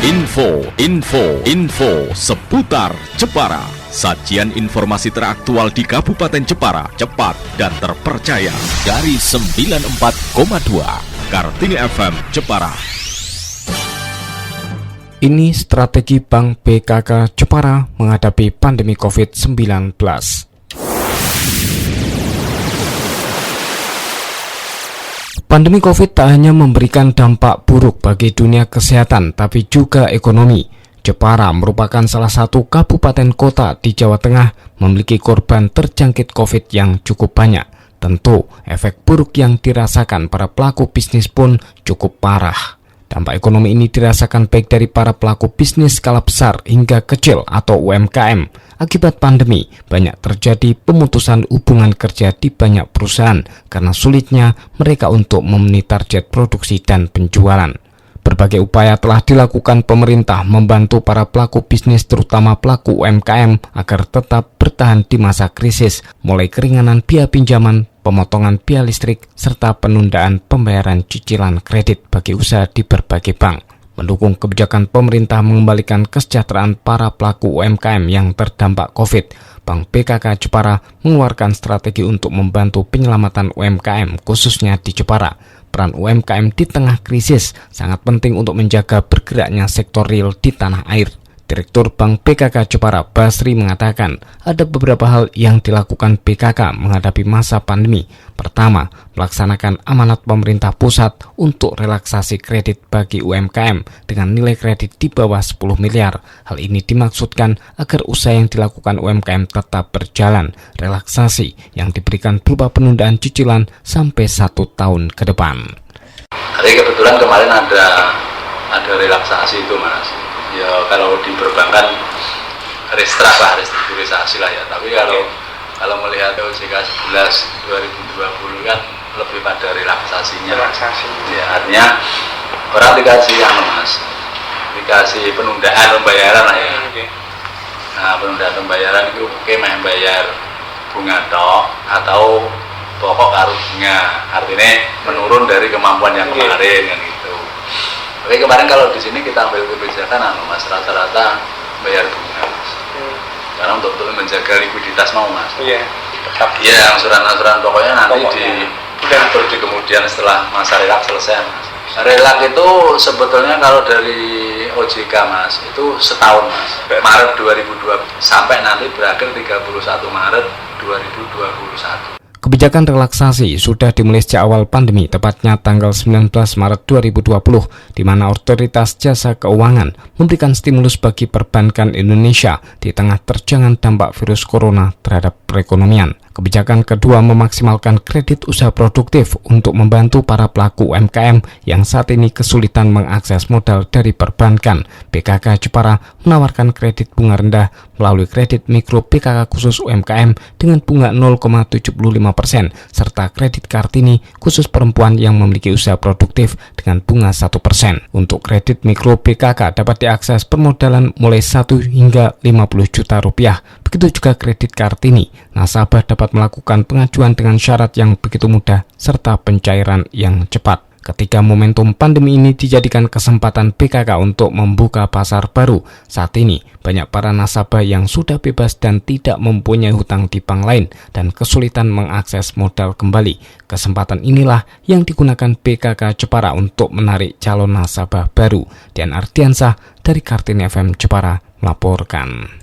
Info seputar Jepara. Sajian informasi teraktual di Kabupaten Jepara, cepat dan terpercaya dari 94,2 Kartini FM Jepara. Ini strategi Bank BKK Jepara menghadapi pandemi COVID-19. Pandemi COVID tak hanya memberikan dampak buruk bagi dunia kesehatan, tapi juga ekonomi. Jepara merupakan salah satu kabupaten kota di Jawa Tengah memiliki korban terjangkit COVID yang cukup banyak. Tentu, efek buruk yang dirasakan para pelaku bisnis pun cukup parah. Dampak ekonomi ini dirasakan baik dari para pelaku bisnis skala besar hingga kecil atau UMKM. Akibat pandemi, banyak terjadi pemutusan hubungan kerja di banyak perusahaan karena sulitnya mereka untuk memenuhi target produksi dan penjualan. Berbagai upaya telah dilakukan pemerintah membantu para pelaku bisnis terutama pelaku UMKM agar tetap bertahan di masa krisis, mulai keringanan biaya pinjaman, pemotongan biaya listrik, serta penundaan pembayaran cicilan kredit bagi usaha di berbagai bank. Mendukung kebijakan pemerintah mengembalikan kesejahteraan para pelaku UMKM yang terdampak COVID, Bank BKK Jepara mengeluarkan strategi untuk membantu penyelamatan UMKM khususnya di Jepara. Peran UMKM di tengah krisis sangat penting untuk menjaga bergeraknya sektor real di tanah air. Direktur Bank BKK Jepara Basri mengatakan ada beberapa hal yang dilakukan BKK menghadapi masa pandemi. Pertama, melaksanakan amanat pemerintah pusat untuk relaksasi kredit bagi UMKM dengan nilai kredit di bawah 10 miliar. Hal ini dimaksudkan agar usaha yang dilakukan UMKM tetap berjalan. Relaksasi yang diberikan berupa penundaan cicilan sampai 1 tahun ke depan. Jadi kebetulan kemarin ada relaksasi itu, Mas. Ya kalau di perbankan restrukturisasi lah ya, tapi kalau melihat OJK 11 2020 kan lebih pada relaksasinya. Ya, artinya orang dikasih dikasih penundaan pembayaran lah ya. Nah, penundaan pembayaran itu main bayar bunga tok atau pokok karo bunga, artinya menurun dari kemampuan yang kemarin kan gitu. Tapi kemarin kalau di sini kita ambil kebijakan Mas, rata-rata bayar bunga, Mas. Karena untuk menjaga likuiditas Mas. Iya. Iya, angsuran pokoknya nanti diatur di kemudian setelah masa relak selesai, Mas. Relak itu sebetulnya kalau dari OJK Mas, itu setahun Mas. Maret 2020 sampai nanti berakhir 31 Maret 2021. Kebijakan relaksasi sudah dimulai sejak awal pandemi, tepatnya tanggal 19 Maret 2020, di mana Otoritas Jasa Keuangan memberikan stimulus bagi perbankan Indonesia di tengah terjangan dampak virus corona terhadap perekonomian. Kebijakan kedua memaksimalkan kredit usaha produktif untuk membantu para pelaku UMKM yang saat ini kesulitan mengakses modal dari perbankan. BKK Jepara menawarkan kredit bunga rendah melalui kredit mikro BKK khusus UMKM dengan bunga 0,75% serta kredit Kartini khusus perempuan yang memiliki usaha produktif dengan bunga 1%. Untuk kredit mikro BKK dapat diakses permodalan mulai 1 hingga 50 juta rupiah. Begitu juga kredit Kartini. Nasabah dapat melakukan pengajuan dengan syarat yang begitu mudah serta pencairan yang cepat. Ketika momentum pandemi ini dijadikan kesempatan BKK untuk membuka pasar baru, saat ini banyak para nasabah yang sudah bebas dan tidak mempunyai hutang di bank lain dan kesulitan mengakses modal kembali. Kesempatan inilah yang digunakan BKK Jepara untuk menarik calon nasabah baru. Dian Ardiansah dari Kartini FM Jepara melaporkan.